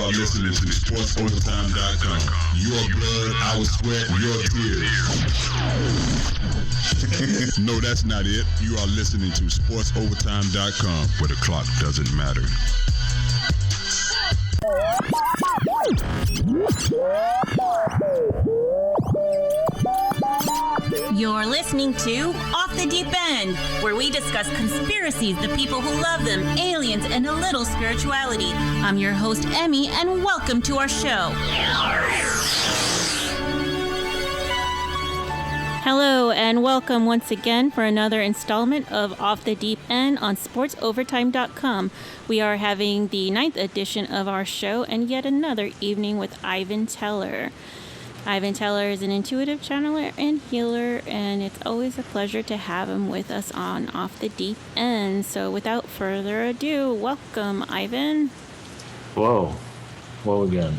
are listening to SportsOvertime.com. Your blood, our sweat, your tears. No, that's not it. You are listening to SportsOvertime.com, where the clock doesn't matter. You're listening to Off the Deep End, where we discuss conspiracies, the people who love them, aliens, and a little spirituality. I'm your host, Emmy, and welcome to our show. Hello, and welcome once again for another installment of Off the Deep End on SportsOvertime.com. We are having the 9th edition of our show and yet another evening with Ivan Teller. Ivan Teller is an intuitive channeler and healer, and it's always a pleasure to have him with us on Off the Deep End. So without further ado, welcome, Ivan. Whoa again.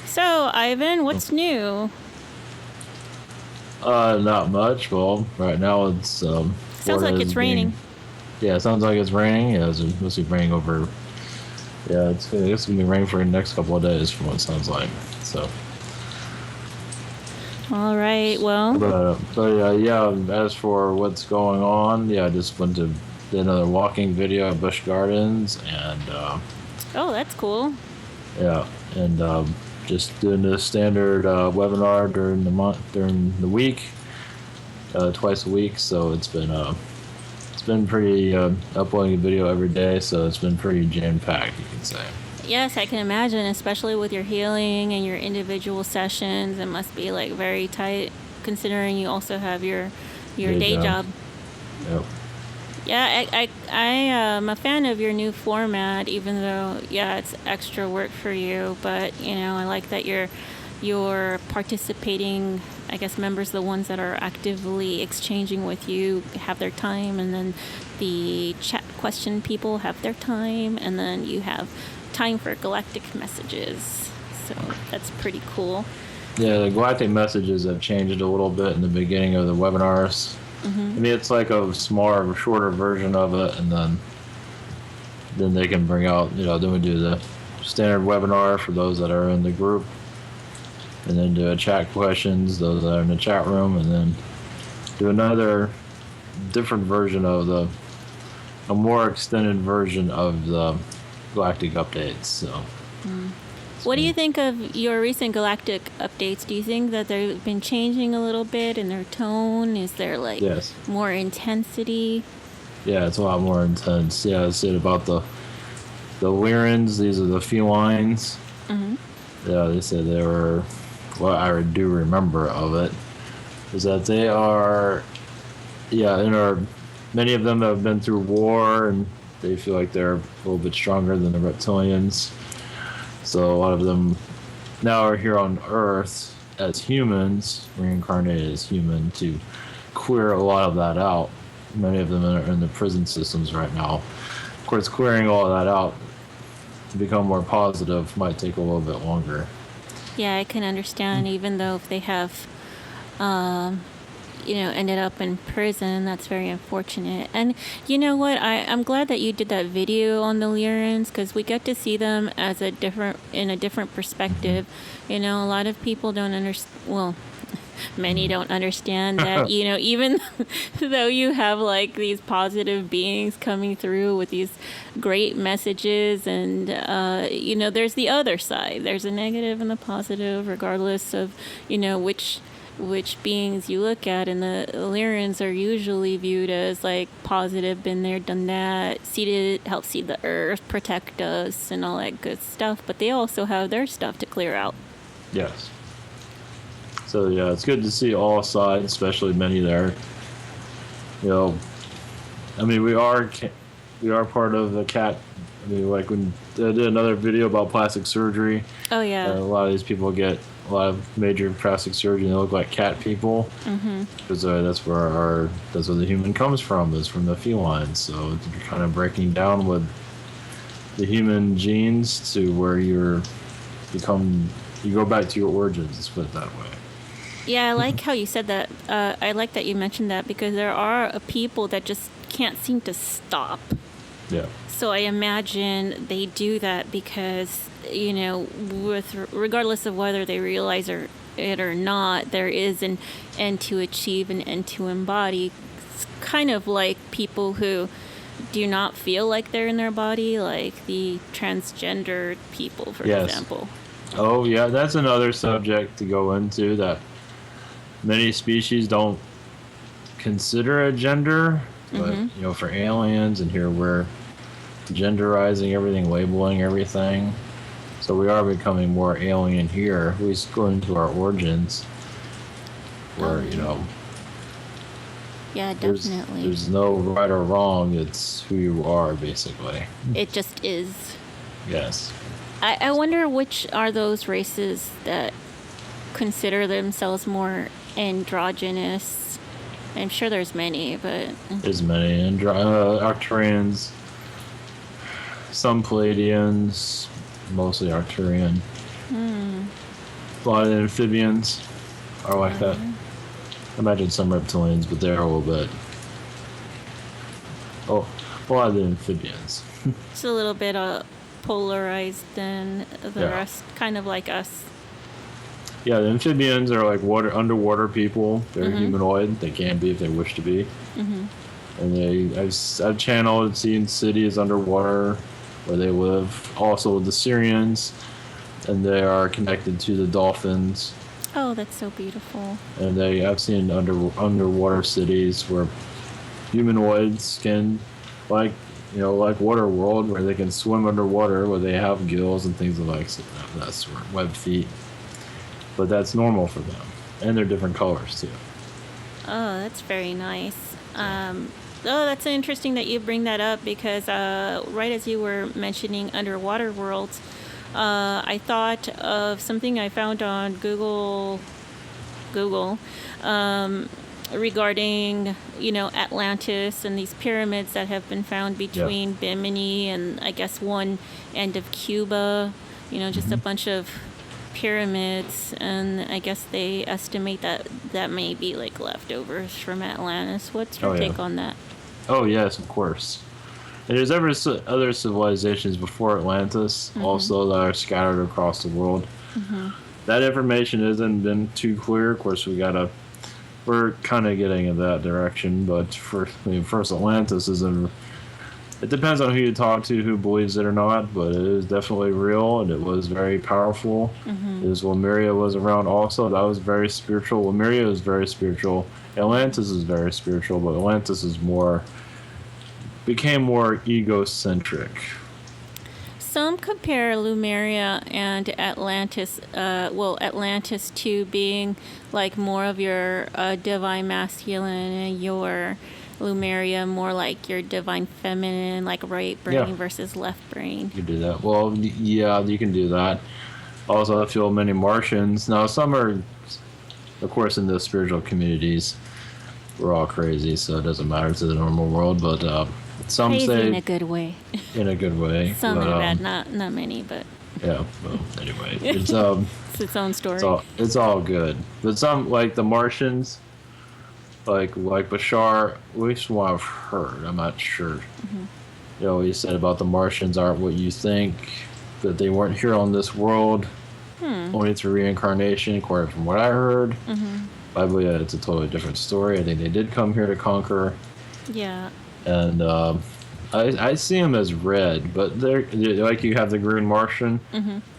So, Ivan, what's new? Not much. Well, right now it's... sounds like it's raining. Yeah, it sounds like it's raining. Yeah, it's supposed to be raining over... Yeah, it's going to be raining for the next couple of days from what it sounds like, so... All right, well... But as for what's going on, I just went to did another walking video at Busch Gardens, and... oh, that's cool. Yeah, and just doing the standard webinar during the week, twice a week, so it's been pretty uploading a video every day, so it's been pretty jam-packed, you can say. Yes, I can imagine, especially with your healing and your individual sessions. It must be like very tight, considering you also have your day job. Yep. Yeah, I am a fan of your new format, even though it's extra work for you. But I like that you're participating. I guess members, the ones that are actively exchanging with you, have their time, and then the chat question people have their time, and then you have time for galactic messages. So that's pretty cool. Yeah, the galactic messages have changed a little bit in the beginning of the webinars. Mm-hmm. I mean, it's like a smaller, shorter version of it, and then they can bring out, then we do the standard webinar for those that are in the group, and then do a chat questions, those that are in the chat room, and then do another different version of a more extended version of the galactic updates. So what do you think of your recent galactic updates? Do you think that they've been changing a little bit in their tone? Is there more intensity? Yeah, it's a lot more intense. Yeah, I said about the Lyrans. These are the felines. Mm-hmm. Yeah, they said they were, what I do remember of it is that they are, many of them have been through war, and they feel like they're a little bit stronger than the reptilians. So a lot of them now are here on Earth as humans, reincarnated as human, to clear a lot of that out. Many of them are in the prison systems right now. Of course, clearing all of that out to become more positive might take a little bit longer. Yeah, I can understand, even though if they have... ended up in prison. That's very unfortunate. And you know what? I'm glad that you did that video on the Lyrans, because we get to see them as in a different perspective. A lot of people don't understand. Well, many don't understand that. Even though you have like these positive beings coming through with these great messages, and there's the other side. There's a negative and the positive, regardless of which beings you look at, and the Lyrans are usually viewed as like positive, been there, done that, help see the earth, protect us, and all that good stuff. But they also have their stuff to clear out. Yes. So yeah, it's good to see all sides, especially many there. I mean, we are part of the cat. I mean, like when I did another video about plastic surgery. Oh yeah. A lot of these people get a lot of major plastic surgery, and they look like cat people, because that's where the human comes from, is from the felines. So you're kind of breaking down with the human genes to where you go back to your origins. Let's put it that way. Yeah, I like how you said that. I like that you mentioned that, because there are people that just can't seem to stop. Yeah. So I imagine they do that because, regardless of whether they realize it or not, there is an end to achieve and end to embody. It's kind of like people who do not feel like they're in their body, like the transgender people, for example. Oh, yeah, that's another subject to go into, that many species don't consider a gender, but, for aliens, and here we're genderizing everything, labeling everything. So we are becoming more alien here. We go into our origins, where, Yeah, definitely. There's no right or wrong, it's who you are, basically. It just is. Yes. I wonder which are those races that consider themselves more androgynous. I'm sure there's many, but... There's many. Arcturians, some Palladians, mostly Arcturian. A lot of amphibians are like that. Imagine some reptilians, but they're a little bit... Oh, a lot of the amphibians. It's a little bit polarized than the rest, kind of like us. Yeah, the amphibians are like underwater people. They're humanoid. They can be if they wish to be. And I've channeled, seen cities underwater where they live. Also the Syrians, and they are connected to the dolphins. Oh, that's so beautiful. And I've seen underwater cities where humanoids can, like Waterworld, where they can swim underwater, where they have gills and things like that sort, web feet. But that's normal for them, and they're different colors too. Oh, that's very nice. That's interesting that you bring that up, because right as you were mentioning underwater worlds, I thought of something I found on Google, regarding Atlantis and these pyramids that have been found between Bimini and I guess one end of Cuba. Just a bunch of pyramids, and I guess they estimate that may be like leftovers from Atlantis. What's your take on that? Oh yes, of course. And there's other civilizations before Atlantis also that are scattered across the world. That information hasn't been too clear. Of course, we're kind of getting in that direction, but first Atlantis isn't. It depends on who you talk to, who believes it or not, but it is definitely real, and it was very powerful. Lemuria was around also. That was very spiritual. Lemuria is very spiritual. Atlantis is very spiritual, but Atlantis became more egocentric. Some compare Lemuria and Atlantis, Atlantis to being like more of your divine masculine, and your Lemuria more like your divine feminine, like right brain versus left brain. You can do that. Well, yeah, you can do that. Also, I feel many Martians. Now, some are, of course, in the spiritual communities, we're all crazy, so it doesn't matter to the normal world, but some crazy say... in a good way. In a good way. Some in a bad, not many, but... Yeah, well, anyway. It's its own story. It's all good. But some, like the Martians, like Bashar, at least what I've heard, I'm not sure. He said about the Martians aren't what you think, that they weren't here on this world, only through reincarnation, according from what I heard. I believe that it's a totally different story. I think they did come here to conquer. Yeah. And I see them as red, but they're like, you have the Green Martian.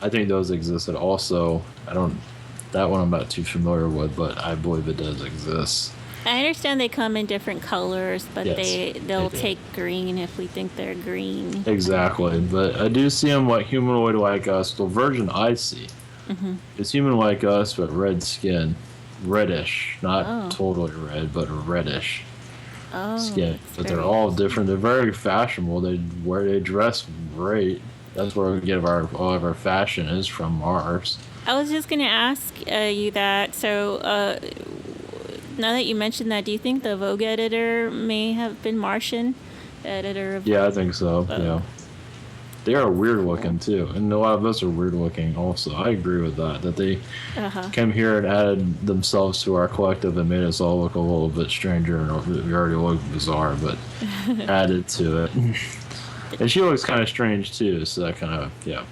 I think those existed also. That one I'm not too familiar with, but I believe it does exist. I understand they come in different colors, but Yes, they'll they do. take green if we think they're green. Exactly, but I do see them like humanoid like us. The version I see is human like us, but red skin, reddish, not totally red, but reddish skin. But they're all different. They're very fashionable. They dress great. That's where we get all of our fashion is from Mars. I was just going to ask you that. So now that you mentioned that, do you think the Vogue editor may have been Martian? The editor of Yeah, I think so. Yeah. They are weird looking too, and a lot of us are weird looking also. I agree with that. That they came here and added themselves to our collective and made us all look a little bit stranger, and we already look bizarre, but added to it. And she looks kind of strange too, so that kind of, yeah,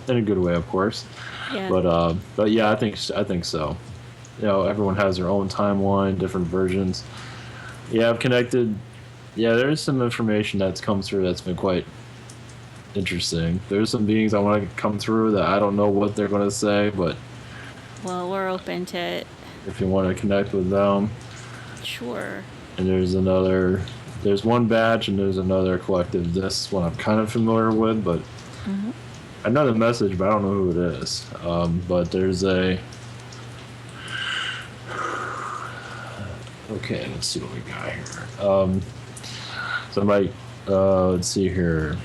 in a good way, of course. Yeah. But yeah, I think so. You know, everyone has their own timeline, different versions. Yeah, I've connected. Yeah, there's some information that's come through that's been quite interesting. There's some beings I want to come through that I don't know what they're going to say, but Well, we're open to it. if you want to connect with them. Sure. And there's one batch and there's another collective. This one I'm kind of familiar with, but I know the message, but I don't know who it is. But there's a... Okay, let's see what we got here. Somebody, let's see here.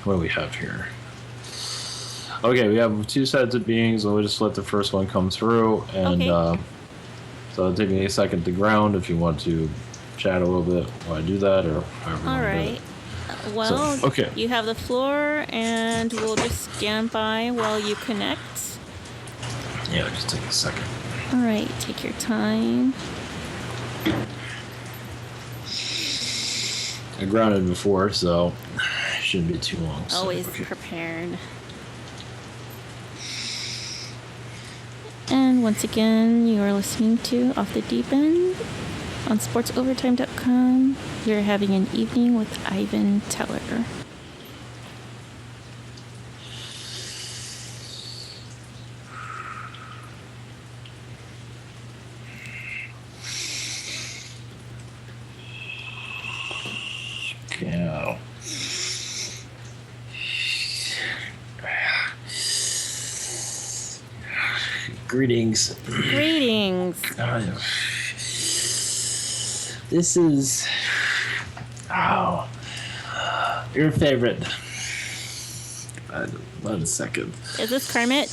What do we have here? Okay, we have two sets of beings, and we'll just let the first one come through. And Okay. so it'll take me a second to ground if you want to chat a little bit while I do that, or however you All want to do right. it. Well, So, okay. you have the floor, and we'll just stand by while you connect. Yeah, just take a second. All right, take your time. I grounded before, so it shouldn't be too long. So, Always okay. prepared. And once again, you are listening to Off the Deep End on sportsovertime.com. You're having an evening with Ivan Teller. Yeah. Greetings. Greetings. This is your favorite. 1 second. Is this Kermit?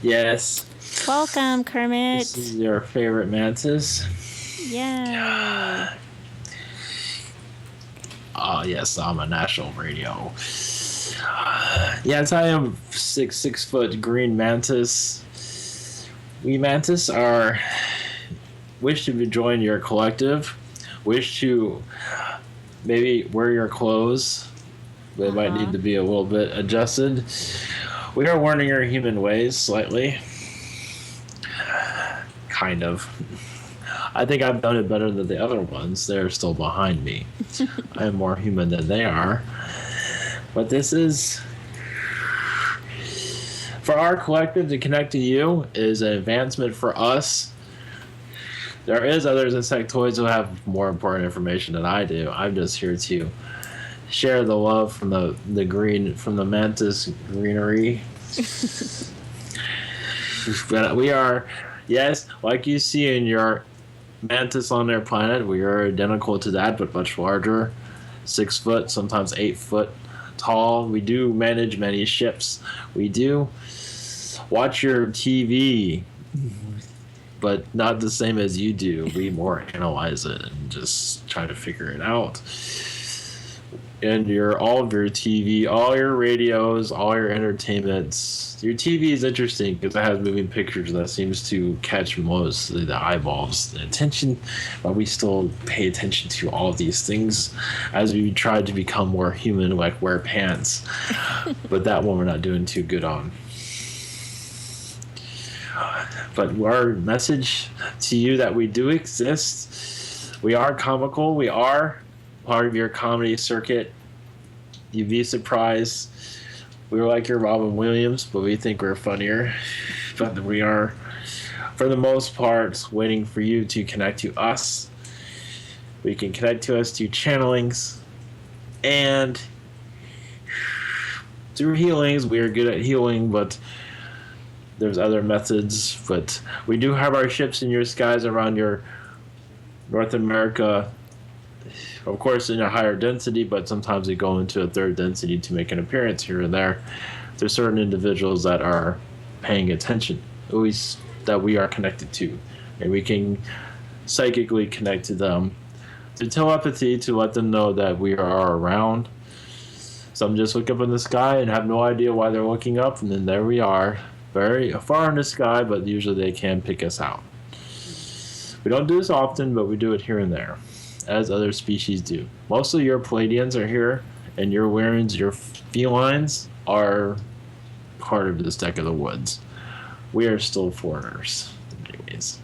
Yes. Welcome, Kermit. This is your favorite mantis. Yeah. Oh yes, I'm a national radio. Yes, I am 6 foot green mantis. We mantis are wish to join your collective, wish to maybe wear your clothes. They might need to be a little bit adjusted. We are learning our human ways slightly. Kind of. I think I've done it better than the other ones. They're still behind me. I am more human than they are. But this is... For our collective to connect to you is an advancement for us. There is others insectoids who have more important information than I do. I'm just here to share the love from the green, from the mantis greenery. But we are, yes, like you see in your mantis on their planet, we are identical to that, but much larger. 6 foot, sometimes 8 foot tall. We do manage many ships. We do watch your TV, but not the same as you do. We more analyze it and just try to figure it out. And all of your TV, all your radios, all your entertainments. Your TV is interesting because it has moving pictures that seems to catch mostly the eyeballs, the attention, but we still pay attention to all of these things as we try to become more human, like wear pants. But that one we're not doing too good on. But our message to you that we do exist, we are comical, we are part of your comedy circuit. You'd be surprised. We're like your Robin Williams, but we think we're funnier. But we are, for the most part, waiting for you to connect to us. We can connect to us through channelings and through healings. We are good at healing, but there's other methods. But we do have our ships in your skies around your North America, of course, in a higher density, but sometimes we go into a third density to make an appearance here and there. There's certain individuals that are paying attention, always that we are connected to, and we can psychically connect to them through telepathy to let them know that we are around. Some just look up in the sky and have no idea why they're looking up, and then there we are, very far in the sky, but usually they can pick us out. We don't do this often, but we do it here and there, as other species do. Mostly your Palladians are here and your Lyrans, your felines, are part of this deck of the woods. We are still foreigners. Anyways,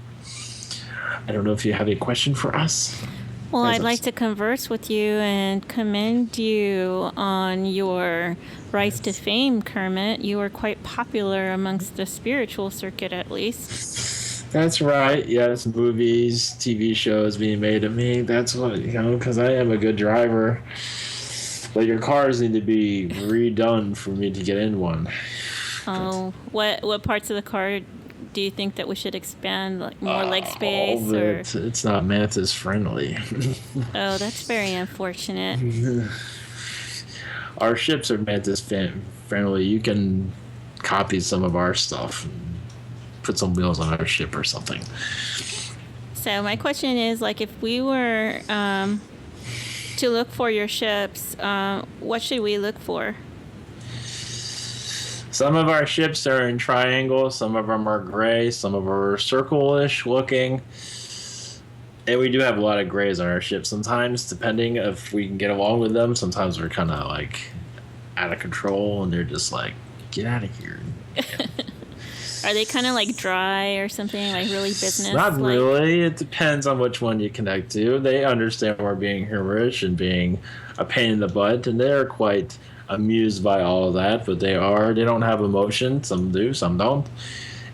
I don't know if you have a question for us. Well, I'd like to converse with you and commend you on your rise to fame, Kermit. You are quite popular amongst the spiritual circuit, at least. That's right. Yes, movies, TV shows being made of me. That's what, because I am a good driver. But your cars need to be redone for me to get in one. Oh, what parts of the car do you think that we should expand, like more leg space? All of or it. It's not Mantis friendly. Oh, that's very unfortunate. Our ships are Mantis friendly. You can copy some of our stuff, put some wheels on our ship or something. So my question is, like, if we were to look for your ships, what should we look for? Some of our ships are in triangles, some of them are gray, some of them are circle-ish looking. And we do have a lot of grays on our ships sometimes, depending if we can get along with them. Sometimes we're kind of like out of control and they're just like, get out of here. Are they kind of like dry or something, like really business? Not really. It depends on which one you connect to. They understand we're being humorous and being a pain in the butt, and they're quite amused by all of that, but they don't have emotion. Some do, some don't.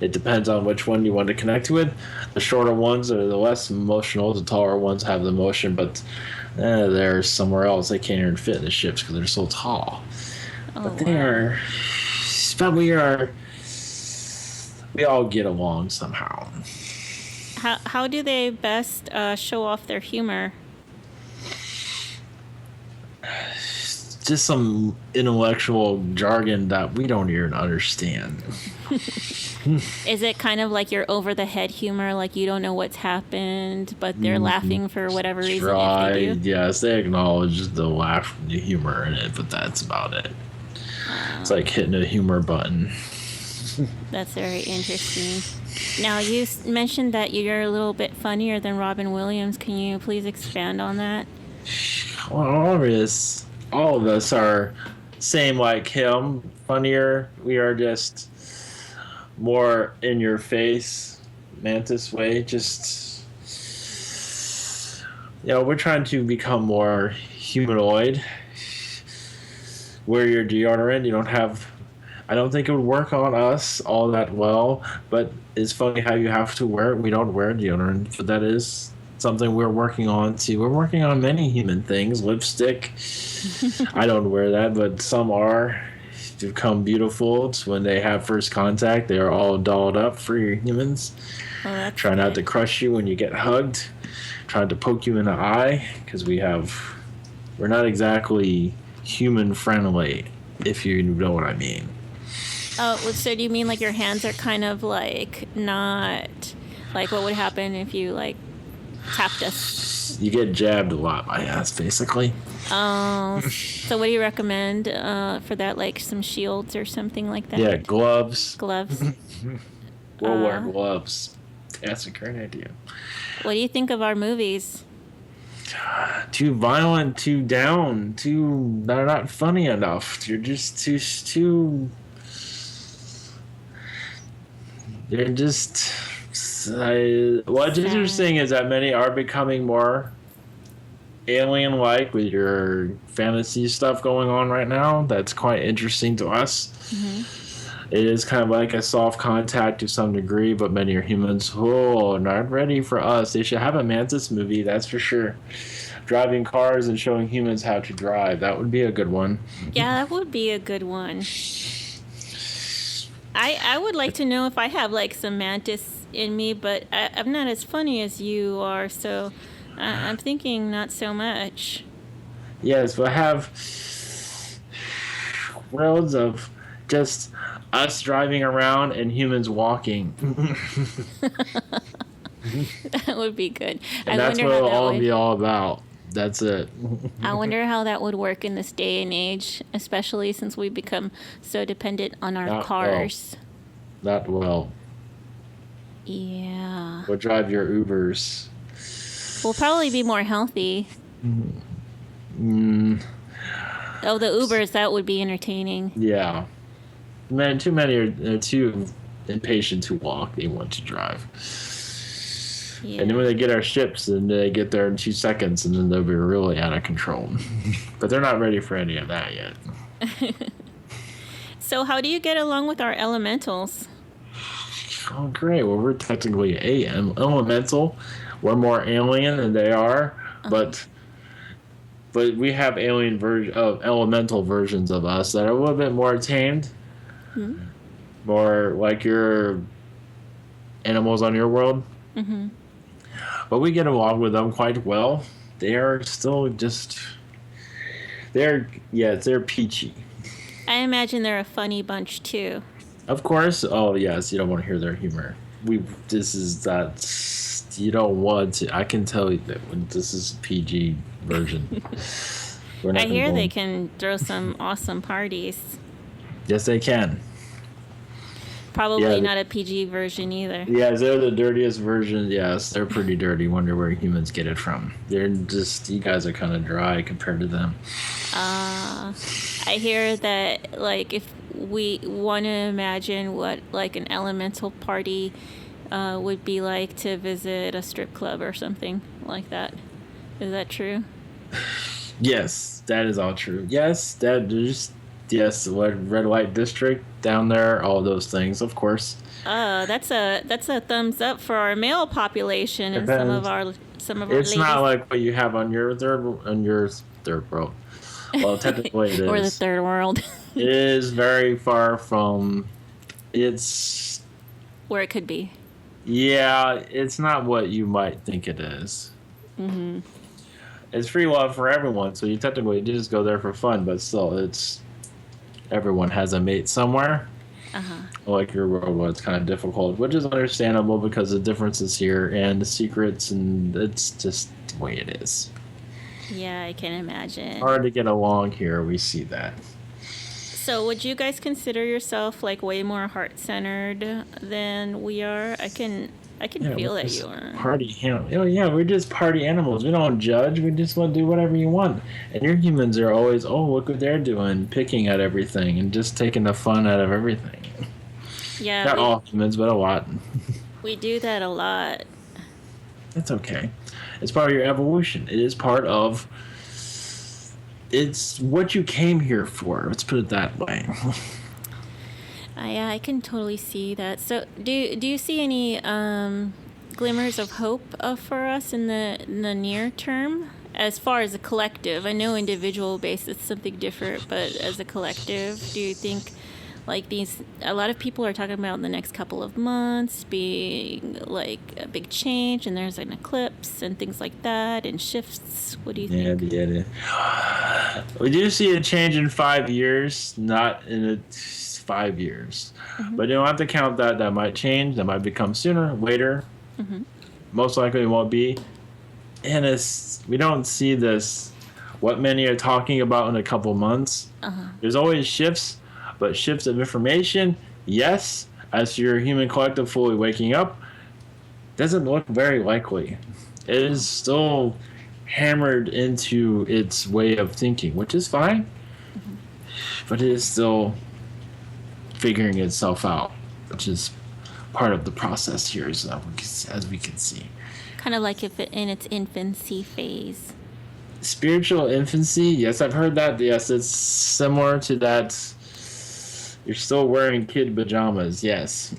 It depends on which one you want to connect with. The shorter ones are the less emotional. The taller ones have the emotion, but they're somewhere else. They can't even fit in the ships because they're so tall. But we all get along somehow. How do they best show off their humor? Just some intellectual jargon that we don't even understand. Is it kind of like your over-the-head humor, like you don't know what's happened, but they're laughing for whatever reason? If they do? Yes, they acknowledge the humor in it, but that's about it. It's like hitting a humor button. That's very interesting. Now, you mentioned that you're a little bit funnier than Robin Williams. Can you please expand on that? Well, all of us are same like him, funnier. We are just more in your face, Mantis way. Just, we're trying to become more humanoid. Wear your deodorant. I don't think it would work on us all that well, but it's funny how you have to wear it. We don't wear deodorant, but that is something we're working on too. We're working on many human things. Lipstick. I don't wear that, but some are. Become beautiful. It's when they have first contact. They are all dolled up for your humans. Oh, try not to crush you when you get hugged. Trying to poke you in the eye because we're not exactly human friendly, if you know what I mean. Oh, so do you mean like your hands are kind of like not like what would happen if you like tapped us? You get jabbed a lot by us, basically. Oh, so what do you recommend for that? Like some shields or something like that? Yeah, gloves. Gloves. We'll wear gloves. That's a great idea. What do you think of our movies? Too violent, too down, they're not funny enough. You're just too. They're just. What's interesting is that many are becoming more alien-like with your fantasy stuff going on right now. That's quite interesting to us. Mm-hmm. It is kind of like a soft contact to some degree, but many are humans. Oh, not ready for us. They should have a Mantis movie, that's for sure. Driving cars and showing humans how to drive. That would be a good one. Yeah, that would be a good one. I would like to know if I have like some Mantis in me, but I'm not as funny as you are, so I'm thinking not so much. Yes, we'll have worlds of just us driving around and humans walking. That would be good. And that's what it'll all be all about. That's it. I wonder how that would work in this day and age, especially since we become so dependent on our cars. Not well. Yeah. We'll drive your Ubers. We'll probably be more healthy. Oh, the Ubers, that would be entertaining. Yeah. Man, too many are too impatient to walk. They want to drive. Yeah. And then when they get our ships, then they get there in 2 seconds, and then they'll be really out of control. But they're not ready for any of that yet. So how do you get along with our elementals? Oh, great. Well, we're technically elemental. We're more alien than they are, but we have elemental versions of us that are a little bit more tamed, more like your animals on your world. Mm-hmm. But we get along with them quite well. They are still they're peachy. I imagine they're a funny bunch too. Of course. Oh yes, you don't want to hear their humor. You don't want to. I can tell you that when this is PG version. I hear they can throw some awesome parties. Yes, they can. Probably not a PG version either. Yeah, they're the dirtiest version. Yes, they're pretty dirty. Wonder where humans get it from. They're just, you guys are kind of dry compared to them. I hear that, like, if we want to imagine what, like, an elemental party would be like to visit a strip club or something like that. Is that true? Yes, that is all true. Yes, what red light district down there, all those things, of course. That's a thumbs up for our male population and some of our It's ladies. not like what you have on your third world. Well, technically it is. Or the third world. It is very far from. It's where it could be. Yeah, it's not what you might think it is. Mm-hmm. It's free love for everyone, so you technically just go there for fun, but still, it's everyone has a mate somewhere. Like your world was kind of difficult, which is understandable because the differences here and the secrets, and it's just the way it is. Yeah, I can imagine. Hard to get along here, we see that. So would you guys consider yourself like way more heart-centered than we are? I can feel that you are. Party animals. Oh yeah, we're just party animals. We don't judge. We just want to do whatever you want. And your humans are always, oh, look what they're doing, picking at everything and just taking the fun out of everything. Yeah. Not all humans, but a lot. We do that a lot. That's okay. It's part of your evolution. It is part of. It's what you came here for. Let's put it that way. Yeah, I can totally see that. So, do you see any glimmers of hope for us in the near term, as far as a collective? I know individual basis is something different, but as a collective, do you think like a lot of people are talking about the next couple of months being like a big change, and there's an eclipse and things like that, and shifts? What do you think? Yeah. We do see a change in 5 years, not in 5 years. Mm-hmm. But you don't have to count that. That might change. That might become sooner, later. Mm-hmm. Most likely it won't be. And we don't see this, what many are talking about in a couple months. There's always shifts, but shifts of information, yes, as your human collective fully waking up, doesn't look very likely. It is still hammered into its way of thinking, which is fine, but it is still figuring itself out, which is part of the process here, as we can see. Kind of like if in its infancy phase. Spiritual infancy, yes, I've heard that. Yes, it's similar to that. You're still wearing kid pajamas, yes.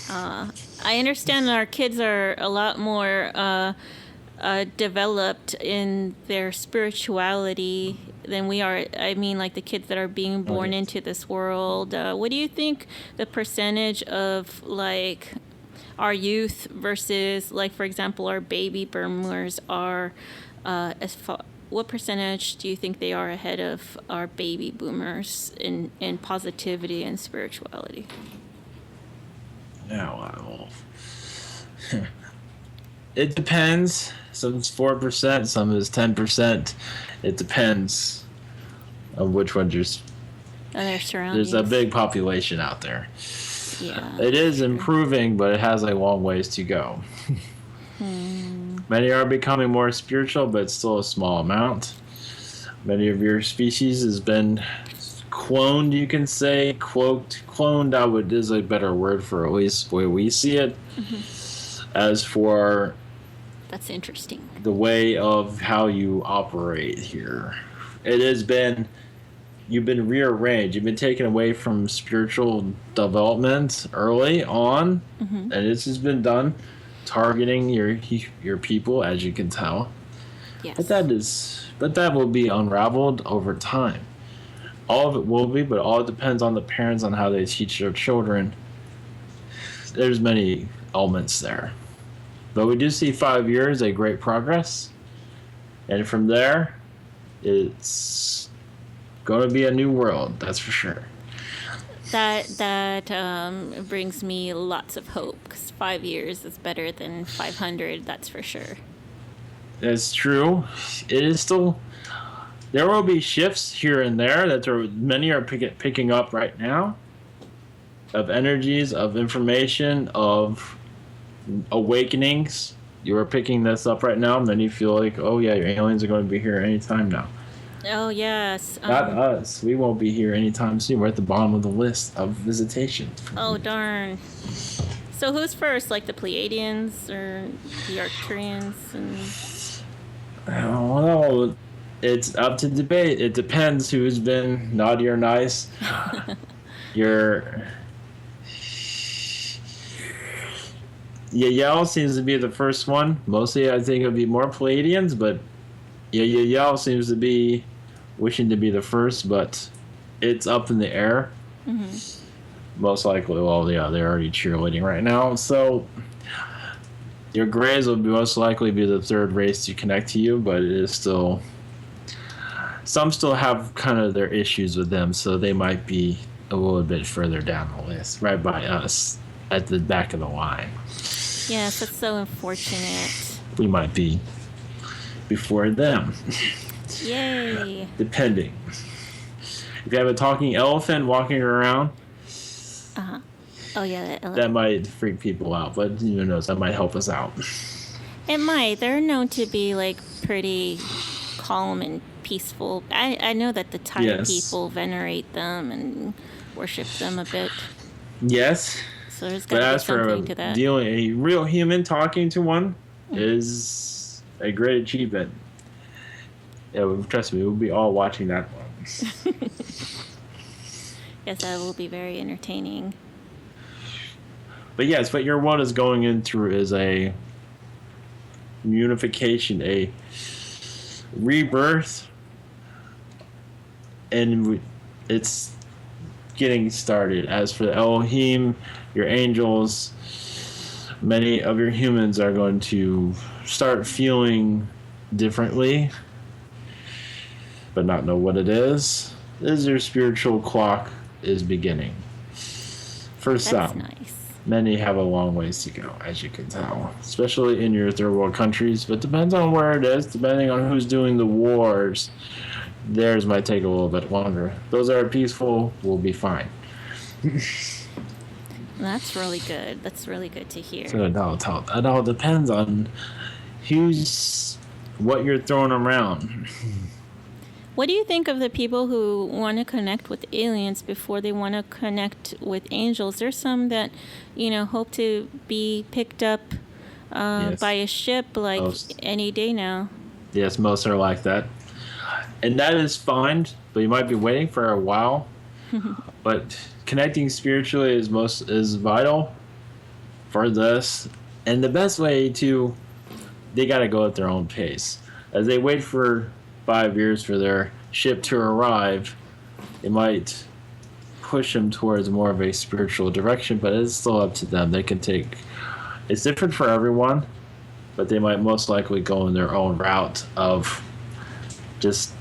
I understand our kids are a lot more developed in their spirituality than we are. I mean, like the kids that are being born into this world. What do you think the percentage of like our youth versus, like, for example, our baby boomers are? What percentage do you think they are ahead of our baby boomers in positivity and spirituality? Yeah, well, it depends. Some is 4%, some is 10%. It depends on which one you're. And their surroundings. There's a big population out there. Yeah. It is improving, but it has a long ways to go. Many are becoming more spiritual, but it's still a small amount. Many of your species has been cloned, you can say. Cloned, is a better word for at least the way we see it. As for That's interesting. the way of how you operate here, you've been rearranged. You've been taken away from spiritual development early on, and this has been done targeting your people, as you can tell. Yes. But that will be unraveled over time. All of it will be, but all depends on the parents on how they teach their children. There's many elements there, but we do see 5 years a great progress, and from there, it's going to be a new world. That's for sure. That brings me lots of hope, because 5 years is better than 500. That's for sure. That's true. It is still. There will be shifts here and there many are picking up right now. Of energies, of information, of awakenings. You are picking this up right now. Many feel like, oh yeah, your aliens are going to be here anytime now. Oh, yes. Not us. We won't be here anytime soon. We're at the bottom of the list of visitation. Oh, darn. So who's first, like the Pleiadians or the Arcturians? Well, it's up to debate. It depends who's been naughty or nice. Yael seems to be the first one. Mostly, I think it would be more Pleiadians, but Yael seems to be wishing to be the first, but it's up in the air. Most likely, well, yeah, they're already cheerleading right now. So your Greys will most likely be the third race to connect to you, but it is still. Some still have kind of their issues with them, so they might be a little bit further down the list, right by us, at the back of the line. Yes, that's so unfortunate. We might be before them. Yay. Depending. If you have a talking elephant walking around, Oh, yeah. that might freak people out, but who knows, that might help us out. It might. They're known to be, like, pretty calm and peaceful. I know that the Thai Yes. people venerate them and worship them a bit. Yes, So there's but got to be as for something to that. dealing a real human talking to one is a great achievement. Yeah, trust me, we'll be all watching that one. Yes, that will be very entertaining. But yes, what your world is going in through is a unification, a rebirth, and it's getting started. As for the Elohim, your angels, many of your humans are going to start feeling differently, but not know what it is. As your spiritual clock is beginning. For That's some. nice. Many have a long ways to go, as you can tell, especially in your third world countries, but depends on where it is, depending on who's doing the wars. Theirs might take a little bit longer. Those that are peaceful will be fine. That's really good. That's really good to hear. So it all depends on what you're throwing around. What do you think of the people who want to connect with aliens before they want to connect with angels? There's some that, hope to be picked up Yes. by a ship like Most. any day now. Yes, most are like that. And that is fine, but you might be waiting for a while. But connecting spiritually is vital for this. And the best way they got to go at their own pace. As they wait for 5 years for their ship to arrive, it might push them towards more of a spiritual direction, but it's still up to them. It's different for everyone, but they might most likely go in their own route of just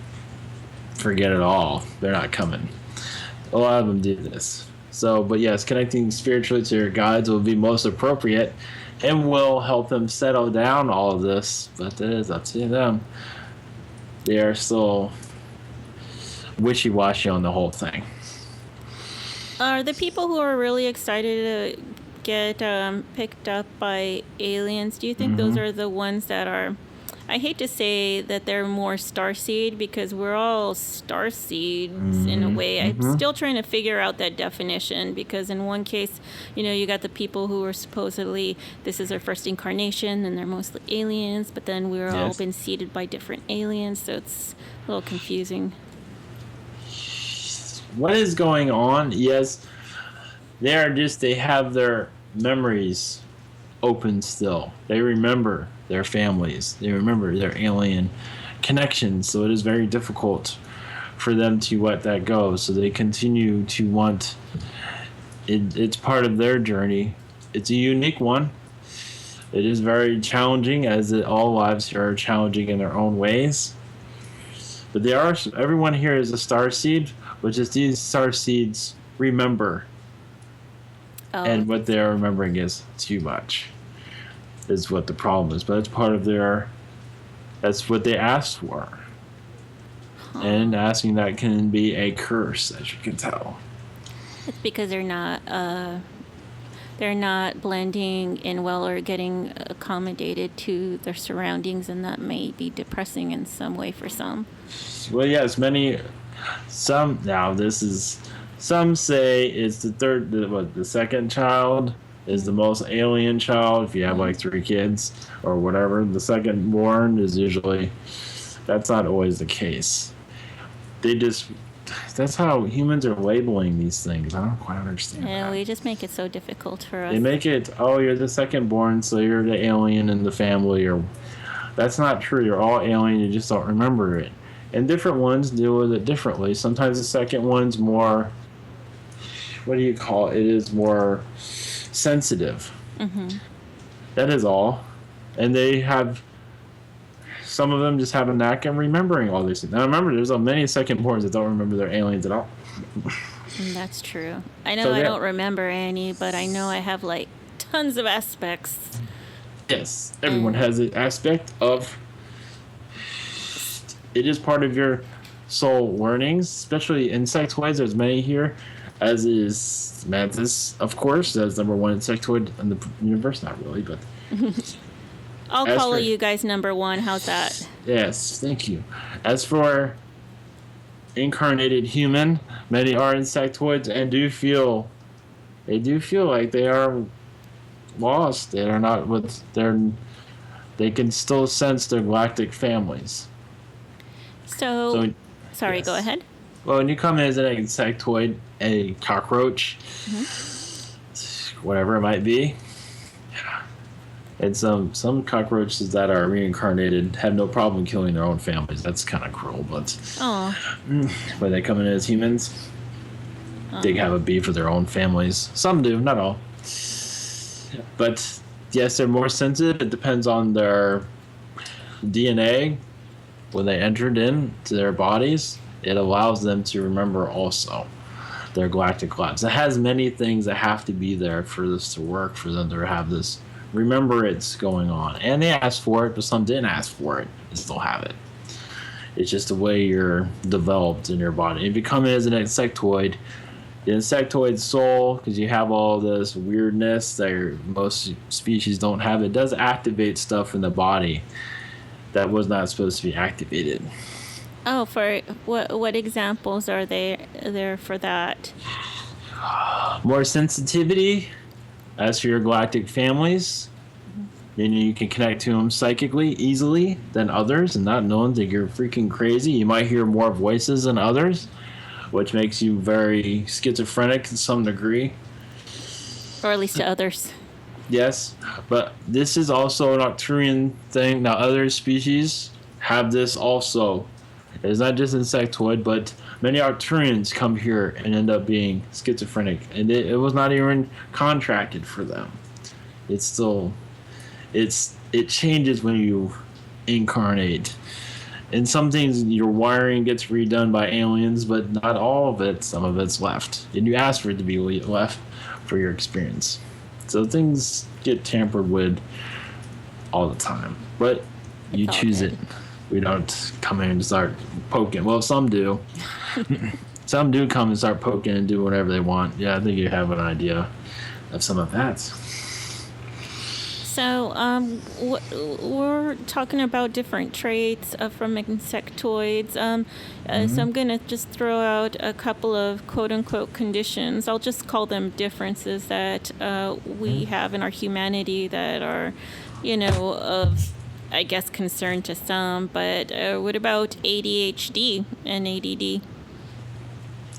forget it all. They're not coming. A lot of them do this. So, but yes, connecting spiritually to your guides will be most appropriate and will help them settle down all of this, but it is up to them. They are still wishy-washy on the whole thing. Are the people who are really excited to get picked up by aliens, do you think those are the ones that are I hate to say that they're more starseed because we're all starseeds in a way. I'm still trying to figure out that definition because in one case, you got the people who are supposedly this is their first incarnation and they're mostly aliens, but then we're all been seeded by different aliens, so it's a little confusing. What is going on? Yes, they have their memories open still. They remember their families. They remember their alien connections. So it is very difficult for them to let that go. So they continue to want it. It's part of their journey. It's a unique one. It is very challenging, as all lives here are challenging in their own ways. But everyone here is a starseed, which is these starseeds remember. And what they're remembering is too much, is what the problem is. But it's part of that's what they asked for. And asking that can be a curse, as you can tell. It's because they're not blending in well or getting accommodated to their surroundings, and that may be depressing in some way for some. Well, yes, some say it's the second child is the most alien child. If you have like 3 kids or whatever, the second born is usually, that's not always the case. That's how humans are labeling these things. I don't quite understand that. We just make it so difficult for us. They make it, you're the second born, so you're the alien in the family, or that's not true. You're all alien, you just don't remember it. And different ones deal with it differently. Sometimes the second one's more, what do you call it? It is more sensitive. That is all. And some of them just have a knack of remembering all these things. Now remember, there's many second borns that don't remember their aliens at all. That's true. I know I don't remember any, but I know I have like tons of aspects. Yes, everyone has an aspect of. It is part of your soul learnings, especially insectoids. There's many here, as is Mantis, of course. That's number 1 insectoid in the universe. Not really, but. I'll follow you guys number 1. How's that? Yes, thank you. As for incarnated human, many are insectoids and do feel like they are lost. They are not with they can still sense their galactic families. So sorry, go ahead. Well, when you come in as an insectoid, a cockroach, whatever it might be, and some cockroaches that are reincarnated have no problem killing their own families. That's kind of cruel, but when they come in as humans, they have a beef with their own families. Some do, not all. But yes, they're more sensitive. It depends on their DNA. When they entered into their bodies, it allows them to remember also their galactic lives. It has many things that have to be there for this to work, for them to have this remembrance going on. And they asked for it, but some didn't ask for it and still have it. It's just the way you're developed in your body. If you come in as an insectoid, the insectoid soul, because you have all this weirdness that most species don't have, it does activate stuff in the body that was not supposed to be activated. Oh, for what examples are there for that? More sensitivity. As for your galactic families, meaning you can connect to them psychically easily than others, and not knowing that you're freaking crazy. You might hear more voices than others, which makes you very schizophrenic to some degree. Or at least to others. Yes, but this is also an Arcturian thing. Now, other species have this also. It's not just insectoid, but many Arcturians come here and end up being schizophrenic, and it was not even contracted for them. It changes when you incarnate. And some things, your wiring gets redone by aliens, but not all of it. Some of it's left, and you ask for it to be left for your experience. So things get tampered with all the time, but you choose it. We don't come in and start poking. Well, some do. Some do come and start poking and do whatever they want. Yeah, I think you have an idea of some of that. So, we're talking about different traits from insectoids. So I'm going to just throw out a couple of quote-unquote conditions. I'll just call them differences that we have in our humanity that are, of, I guess, concern to some. But what about ADHD and ADD?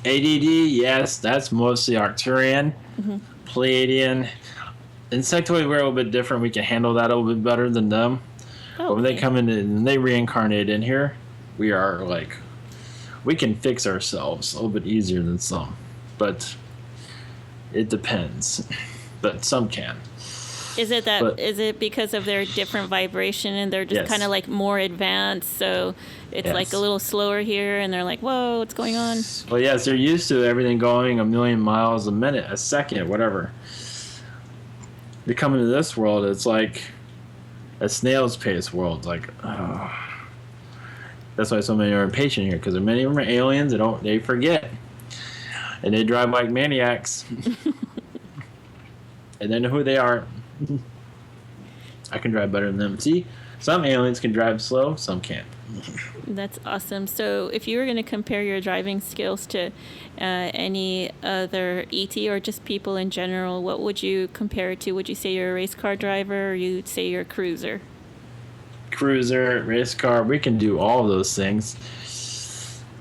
ADD, yes, that's mostly Arcturian, Pleiadian. Insectoid, we're a little bit different. We can handle that a little bit better than them. But when they come in and they reincarnate in here, we are like, we can fix ourselves a little bit easier than some. But it depends. But some can. Is it because of their different vibration and they're just kind of like more advanced? So it's like a little slower here and they're like, whoa, what's going on? Well, yes, they're used to everything going a million miles a minute, a second, whatever. They come into this world, it's like a snail's pace world. Like, oh. That's why so many are impatient here, because many of them are aliens. They forget, and they drive like maniacs, and they know who they are. I can drive better than them. See, some aliens can drive slow, some can't. That's awesome. So if you were going to compare your driving skills to any other ET or just people in general, what would you compare it to? Would you say you're a race car driver or you'd say you're a cruiser? Cruiser, race car, we can do all of those things.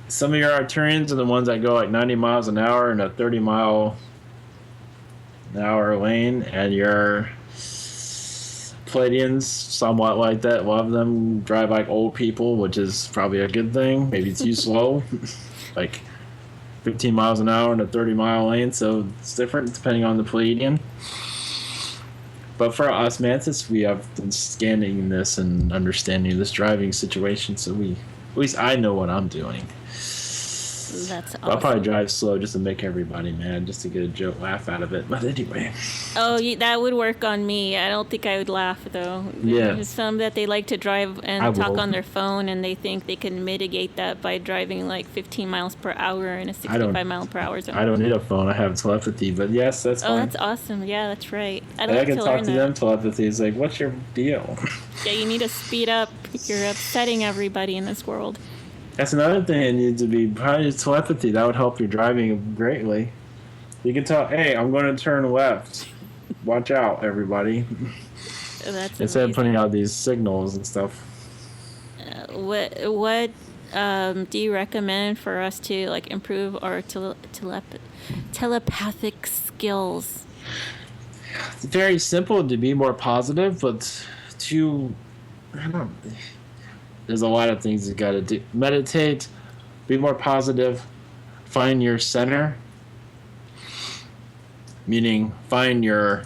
Some of your Arcturians are the ones that go like 90 miles an hour in a 30-mile-an-hour lane, and your Pleiadians, somewhat like that. A lot of them drive like old people, which is probably a good thing. Maybe too slow, like 15 miles an hour in a 30-mile lane. So it's different depending on the Pleiadian. But for us Mantis, we have been scanning this and understanding this driving situation. So at least I know what I'm doing. That's awesome. I'll probably drive slow just to make everybody mad, just to get a joke laugh out of it. But anyway. Oh, that would work on me. I don't think I would laugh, though. Yeah. There's some that they like to drive and talk on their phone, and they think they can mitigate that by driving like 15 miles per hour in a 65-mile-per-hour zone. I don't need a phone. I have telepathy. But yes, that's fine. Oh, that's awesome. Yeah, that's right. I can talk to them telepathy. It's like, what's your deal? Yeah, you need to speed up. You're upsetting everybody in this world. That's another thing that needs to be probably telepathy. That would help your driving greatly. You can tell, hey, I'm going to turn left. Watch out, everybody. That's instead of putting out these signals and stuff. What do you recommend for us to like improve our telepathic skills? It's very simple to be more positive, but there's a lot of things you got to do. Meditate, be more positive, find your center, meaning find your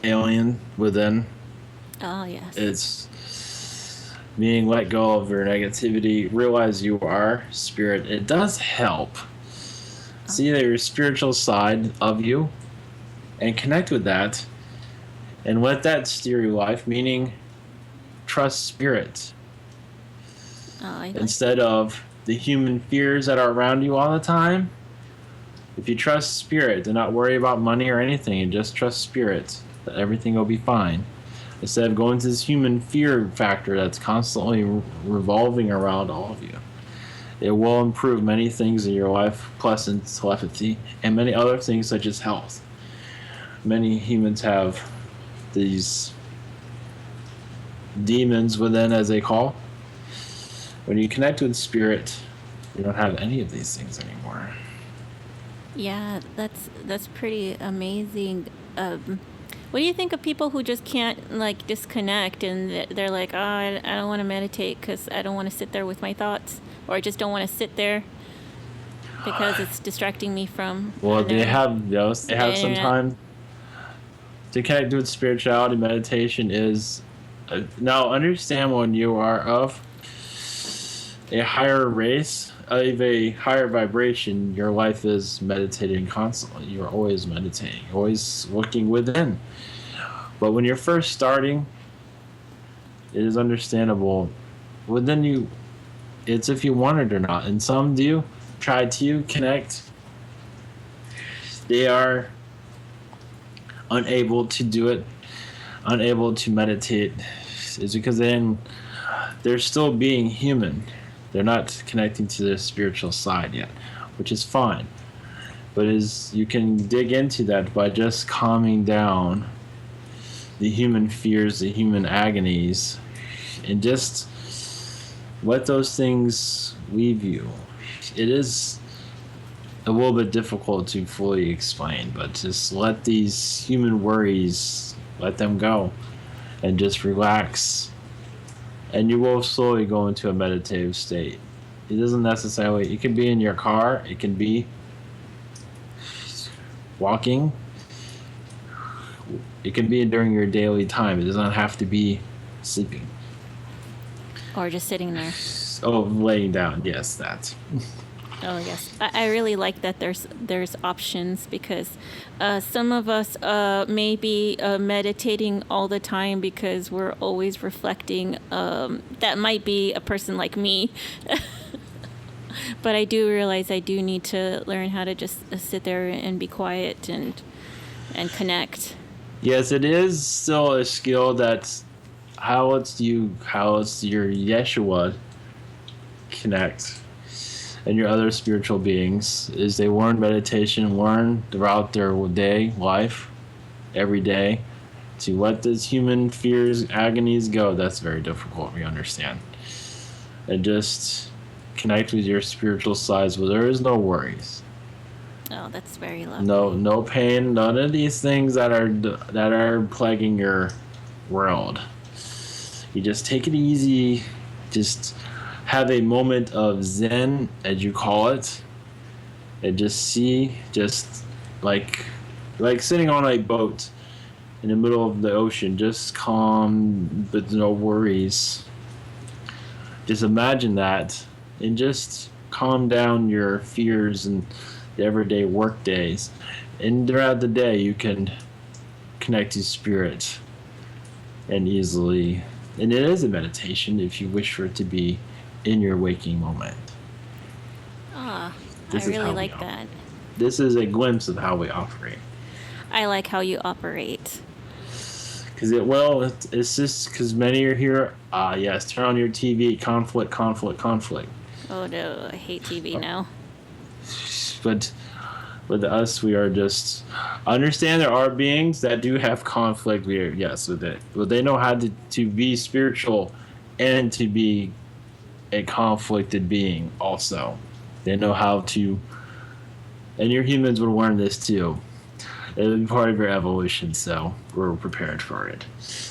alien within. Oh, yes. It's meaning let go of your negativity, realize you are spirit. It does help. See your spiritual side of you and connect with that and let that steer your life, meaning trust spirit. Instead of the human fears that are around you all the time. If you trust spirit, do not worry about money or anything, and just trust spirit, that everything will be fine. Instead of going to this human fear factor that's constantly revolving around all of you. It will improve many things in your life, plus in telepathy, and many other things such as health. Many humans have these demons within, as they call. When you connect with spirit, you don't have any of these things anymore. Yeah, that's pretty amazing. What do you think of people who just can't like disconnect and they're like, oh, I don't want to meditate because I don't want to sit there with my thoughts, or I just don't want to sit there because it's distracting me from. Well, they have those. They have some time to connect with spirituality. Meditation is now understand when you are of a higher race, of a higher vibration, your life is meditating constantly. You're always meditating, always looking within. But when you're first starting, it is understandable. Within you, it's if you want it or not. And some do try to connect. They are unable to do it. unable to meditate is because they're still being human. They're not connecting to their spiritual side yet, which is fine. But you can dig into that by just calming down the human fears, the human agonies, and just let those things leave you. It is a little bit difficult to fully explain, but just let these human worries, let them go, and just relax. And you will slowly go into a meditative state. It doesn't necessarily, it can be in your car, it can be walking, it can be during your daily time. It does not have to be sleeping. Or just sitting there. Oh, laying down, yes, that. Oh yes, I really like that there's options, because some of us may be meditating all the time because we're always reflecting. That might be a person like me, but I do realize I do need to learn how to just sit there and be quiet and connect. Yes, it is still a skill that's how it's your Yeshua connect and your other spiritual beings is they learn meditation, learn throughout their day, life, every day, to let these human fears, agonies go. That's very difficult, we understand. And just connect with your spiritual sides where there is no worries. Oh, that's very lovely. No pain, none of these things that are plaguing your world. You just take it easy, just have a moment of Zen, as you call it, and just like sitting on a boat in the middle of the ocean, just calm, but no worries. Just imagine that, and just calm down your fears and the everyday work days. And throughout the day, you can connect to spirit and easily. And it is a meditation if you wish for it to be in your waking moment. I really like that. This is a glimpse of how we operate. I like how you operate. Because it's just because many are here. Yes, turn on your TV. Conflict. Oh no, I hate TV now. But with us, we are just understand there are beings that do have conflict. With it, but they know how to be spiritual and to be a conflicted being also. They know how to, and your humans would learn this too. It'll be part of your evolution, so we're prepared for it.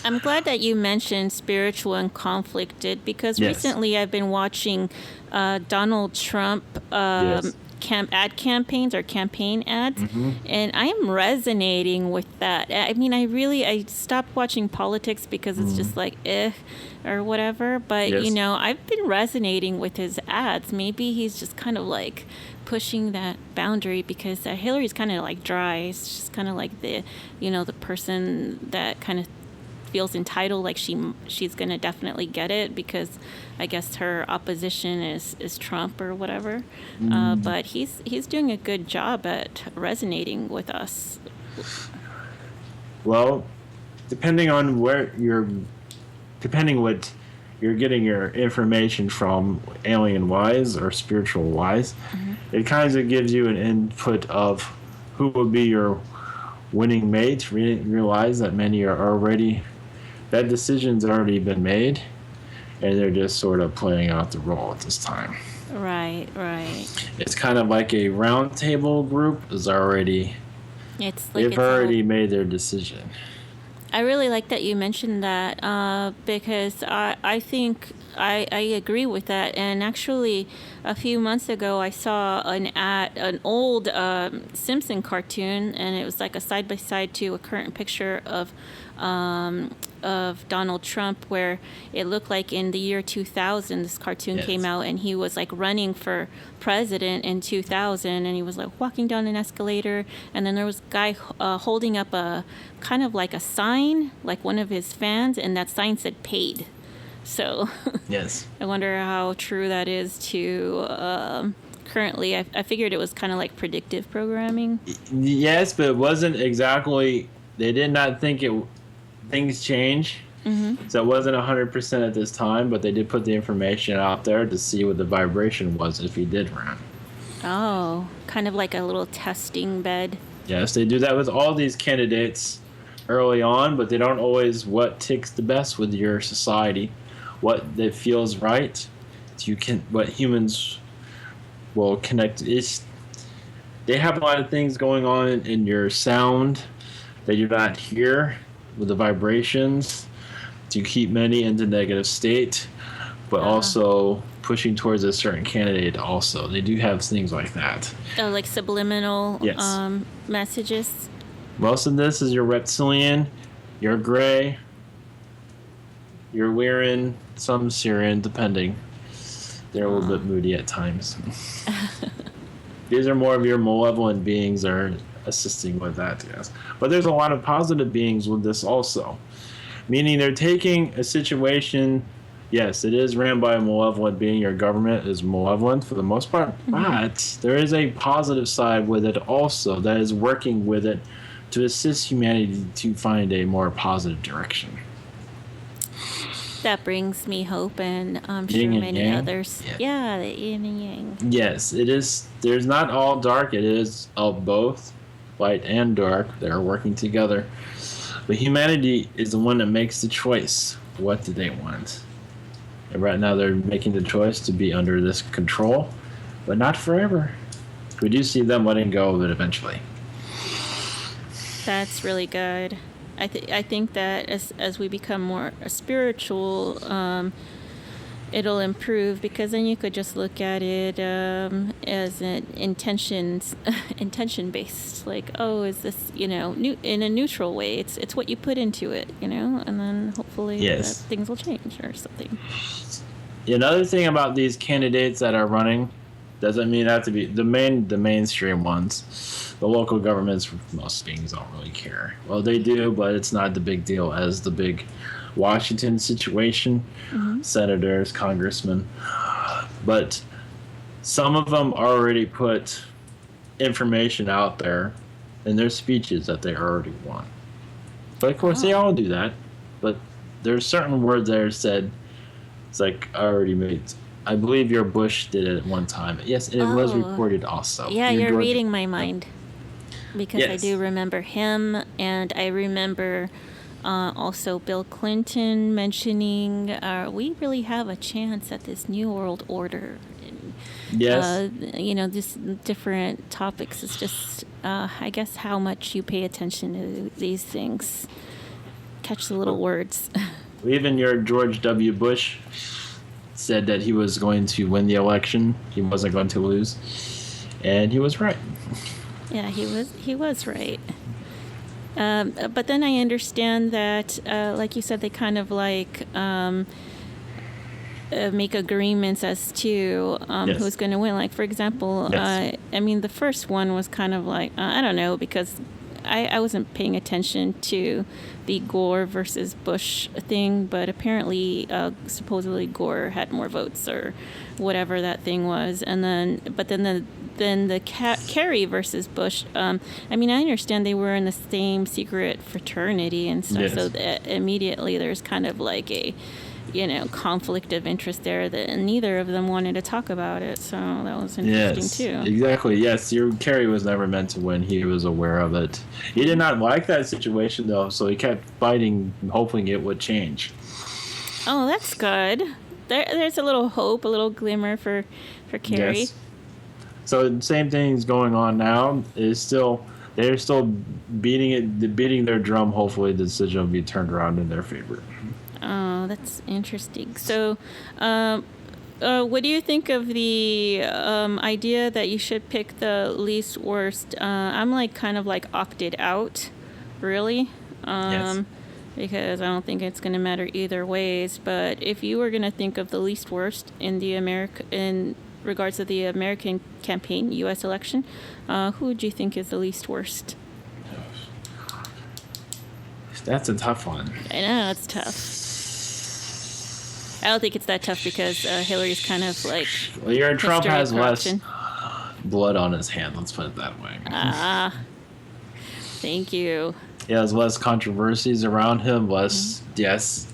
I'm glad that you mentioned spiritual and conflicted, because Yes. recently I've been watching Donald Trump Yes. ad campaigns or campaign ads, Mm-hmm. and I am resonating with that. I mean, I stopped watching politics because it's just like or whatever, but Yes. I've been resonating with his ads. Maybe he's just kind of like pushing that boundary, because Hillary's kind of like dry. She's kind of like the person that kind of feels entitled, like she's gonna definitely get it, because I guess her opposition is Trump or whatever. But he's doing a good job at resonating with us. Well, depending what you're getting your information from, alien wise or spiritual wise, it kind of gives you an input of who will be your winning mate. Realize that many are already, that decision's already been made, and they're just sort of playing out the role at this time. Right. It's kind of like a round table group is already, It's like they've already made their decision. I really like that you mentioned that, because I think I agree with that. And actually, a few months ago, I saw an old Simpson cartoon, and it was like a side by side to a current picture of Donald Trump, where it looked like in the year 2000, this cartoon Yes. came out, and he was like running for president in 2000, and he was like walking down an escalator, and then there was a guy holding up a kind of like a sign, like one of his fans, and that sign said paid. So Yes. I wonder how true that is to currently. I figured it was kind of like predictive programming. Yes, but it wasn't exactly. They did not think it. things change. So it wasn't 100% at this time, but they did put the information out there to see what the vibration was if he did run. Oh, kind of like a little testing bed. Yes, they do that with all these candidates early on, but they don't always what ticks the best with your society, what that feels right. What humans will connect is. They have a lot of things going on in your sound that you're not hear with the vibrations to keep many into negative state, but also pushing towards a certain candidate also. They do have things like that. Oh, like subliminal messages? Most of this is your reptilian, your gray, your Lyran, some Syrian, depending. They're a little bit moody at times. These are more of your malevolent beings that are assisting with that, yes. But there's a lot of positive beings with this also. Meaning they're taking a situation, yes, it is ran by a malevolent being. Your government is malevolent for the most part, but there is a positive side with it also that is working with it to assist humanity to find a more positive direction. That brings me hope, and I'm sure Yin and many yang? others. Yeah, the yin and yang. Yes, it is. There's not all dark. It is of both, light and dark. They're working together. But humanity is the one that makes the choice. What do they want? And right now they're making the choice to be under this control, but not forever. We do see them letting go of it eventually. That's really good. I think that as we become more spiritual, it'll improve, because then you could just look at it as an intention based, like, oh, is this, in a neutral way? It's what you put into it, and then hopefully things will change or something. Another thing about these candidates that are running doesn't mean that to be the mainstream ones. The local governments, most beings don't really care. Well, they do, but it's not the big deal as the big Washington situation, senators, congressmen. But some of them already put information out there in their speeches that they already want. But of course, they all do that. But there's certain words that are said. It's like, I already made. I believe your Bush did it at one time. Yes, it was reported also. Yeah, you're reading my mind. Because yes. I do remember him, and I remember also Bill Clinton mentioning we really have a chance at this new world order. And, yes. Just different topics. It's just, I guess, how much you pay attention to these things. Catch the little words. Even your George W. Bush said that he was going to win the election. He wasn't going to lose. And he was right. Yeah, he was right. But then I understand that, like you said, they kind of like make agreements as to who's going to win. Like, for example, the first one was kind of like, I don't know, because I wasn't paying attention to the Gore versus Bush thing, but apparently, supposedly Gore had more votes or whatever that thing was. And then the Kerry versus Bush. I understand they were in the same secret fraternity and stuff. Yes. So immediately there's kind of like a, conflict of interest there that neither of them wanted to talk about it. So that was interesting too. Exactly. Yes, Kerry was never meant to win. He was aware of it. He did not like that situation though, so he kept fighting, hoping it would change. Oh, that's good. There's a little hope, a little glimmer for Kerry. Yes. So the same thing is going on now. They're still beating their drum. Hopefully, the decision will be turned around in their favor. Oh, that's interesting. So, what do you think of the idea that you should pick the least worst? I'm kind of opted out, really. Yes. Because I don't think it's going to matter either ways. But if you were going to think of the least worst in regards to the American campaign, U.S. election, who would you think is the least worst? That's a tough one. I know, it's tough. I don't think it's that tough because Hillary's kind of like... Well, your Trump has less blood on his hand, let's put it that way. Thank you. He has less controversies around him, less, yes,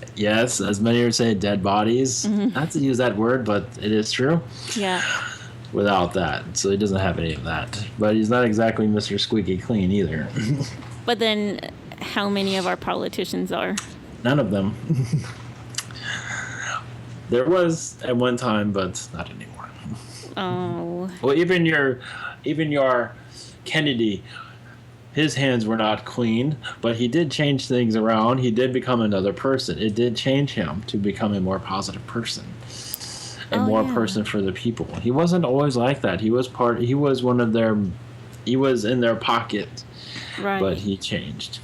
as many are saying, dead bodies. Not to use that word, but it is true. Yeah. Without that. So he doesn't have any of that. But he's not exactly Mr. Squeaky Clean either. But then how many of our politicians are? None of them. There was at one time, but not anymore. Oh. Well, even your Kennedy, his hands were not clean, but he did change things around. He did become another person. It did change him to become a more positive person and person for the people. He wasn't always like that. He was in their pocket, Right. but he changed.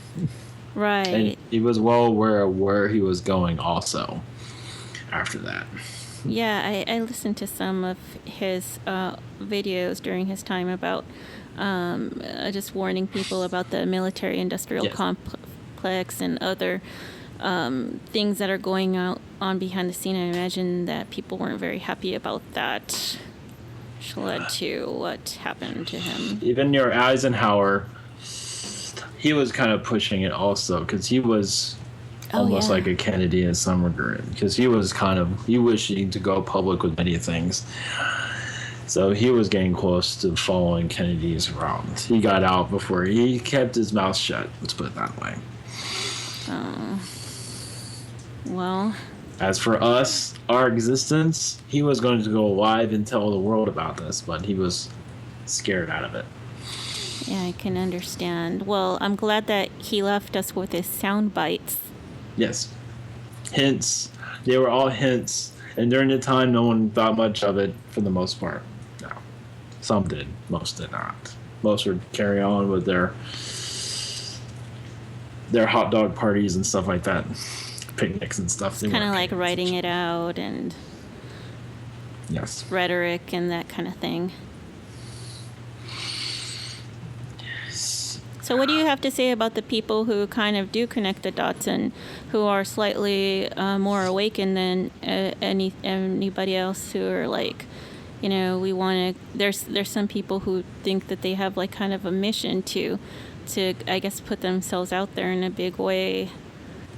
Right. And he was well aware of where he was going also after that. Yeah, I listened to some of his videos during his time about just warning people about the military-industrial complex and other things that are going on behind the scene. I imagine that people weren't very happy about that, which led to what happened to him. Even your Eisenhower, he was kind of pushing it also, because he was almost like a Kennedy in some regard, because he was he wishing to go public with many things. So he was getting close to following Kennedy's route. He got out before he kept his mouth shut. Let's put it that way. Well. As for us, our existence, he was going to go live and tell the world about this, but he was scared out of it. Yeah, I can understand. Well, I'm glad that he left us with his sound bites. Yes. Hints. They were all hints. And during the time, no one thought much of it for the most part. No. Some did. Most did not. Most would carry on with their hot dog parties and stuff like that. Picnics and stuff. Kind of like writing it out and rhetoric and that kind of thing. So what do you have to say about the people who kind of do connect the dots and who are slightly more awakened than anybody else, who are like, we want to, there's some people who think that they have like kind of a mission to I guess put themselves out there in a big way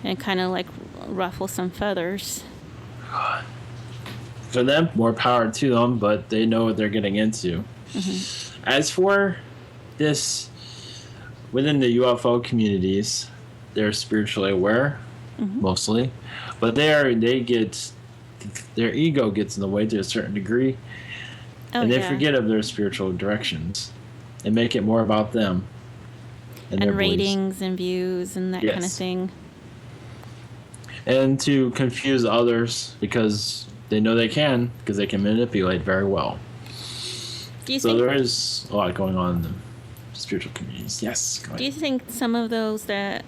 and kind of like ruffle some feathers. For them, more power to them, but they know what they're getting into. Mm-hmm. As for this, within the UFO communities, they're spiritually aware, mostly, but their ego gets in the way to a certain degree, and they forget of their spiritual directions and make it more about them and their ratings beliefs. And views and that kind of thing. And to confuse others because they know they can manipulate very well. So there is a lot going on in the spiritual communities. Yes. Go ahead. Do you think some of those that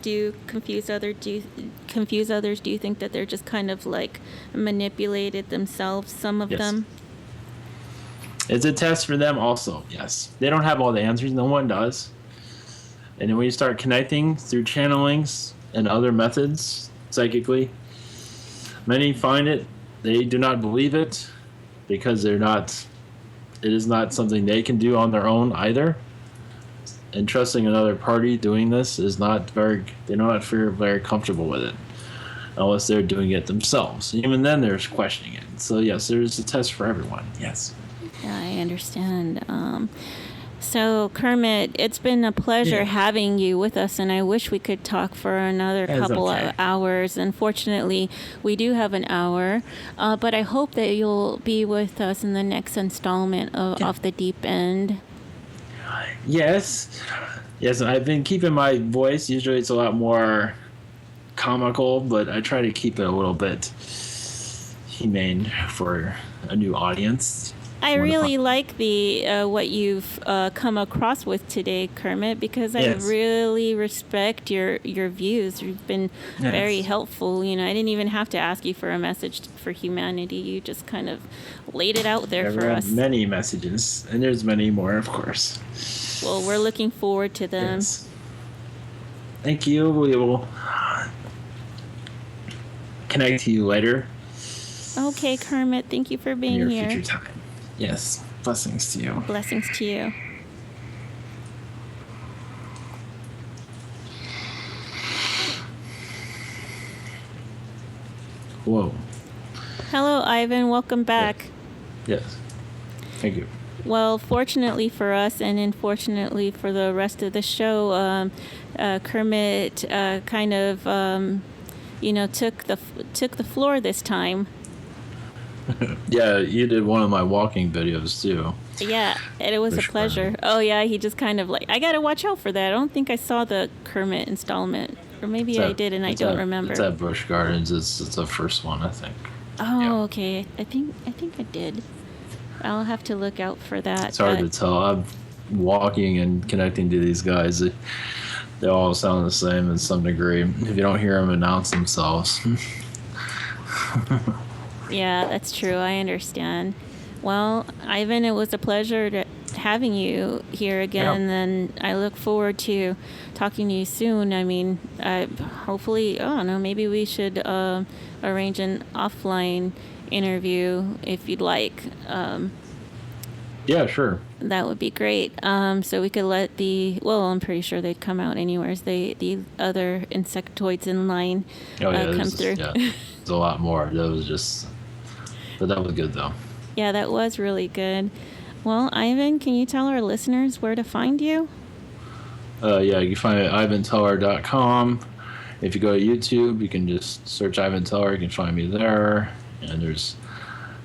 do confuse others? Do you think that they're just kind of like manipulated themselves? Some of them. It's a test for them, also. Yes, they don't have all the answers. No one does. And then when you start connecting through channelings and other methods, psychically, many find it. They do not believe it because they're not. It is not something they can do on their own either. And trusting another party doing this is not very. They do not feel very comfortable with it, unless they're doing it themselves. Even then, they're questioning it. So yes, there's a test for everyone. Yes. Yeah, I understand. So Kermit, it's been a pleasure having you with us, and I wish we could talk for another couple of hours. Unfortunately, we do have an hour, but I hope that you'll be with us in the next installment of Off the Deep End. Yes, I've been keeping my voice. Usually it's a lot more comical, but I try to keep it a little bit humane for a new audience. I really like the what you've come across with today, Kermit, because I really respect your views. You've been very helpful. I didn't even have to ask you for a message for humanity. You just kind of laid it out there for us. Many messages, and there's many more, of course. Well, we're looking forward to them. Yes. Thank you. We will connect to you later. Okay, Kermit. Thank you for being here. In your future time. Yes. Blessings to you. Blessings to you. Whoa. Hello, Ivan. Welcome back. Yes. Thank you. Well, fortunately for us, and unfortunately for the rest of the show, Kermit kind of, took the floor this time. Yeah, you did one of my walking videos too. Yeah, and it was a pleasure. Oh yeah, he just kind of like, I gotta watch out for that. I don't think I saw the Kermit installment, or maybe I did and I don't remember. It's at Busch Gardens. It's the first one, I think. Oh, Yeah. okay. I think I did. I'll have to look out for that. It's hard to tell. I'm walking and connecting to these guys. They all sound the same in some degree. If you don't hear them announce themselves. Yeah, that's true. I understand. Well, Ivan, it was a pleasure having you here again, and I look forward to talking to you soon. I mean, hopefully, I don't know, maybe we should arrange an offline interview if you'd like. Yeah, sure. That would be great. So we could let I'm pretty sure they'd come out anyways. The other insectoids in line come through. Yeah, there's a lot more. But that was good though. Yeah, that was really good. Well, Ivan, can you tell our listeners where to find you? Yeah, you can find it at ivanteller.com. If you go to YouTube, you can just search Ivan Teller. You can find me there. And there's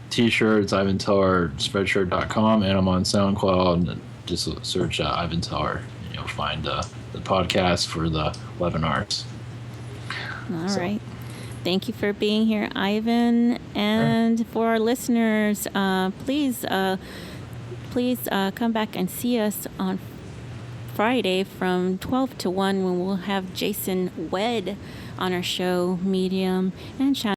T-shirts, ivantellerspreadshirt.com, and I'm on SoundCloud. And just search Ivan Teller, and you'll find the podcast for the webinars. All right. Thank you for being here, Ivan. And for our listeners, please come back and see us on Friday from 12 to 1 when we'll have Jason Wedd on our show, Medium and Shadow.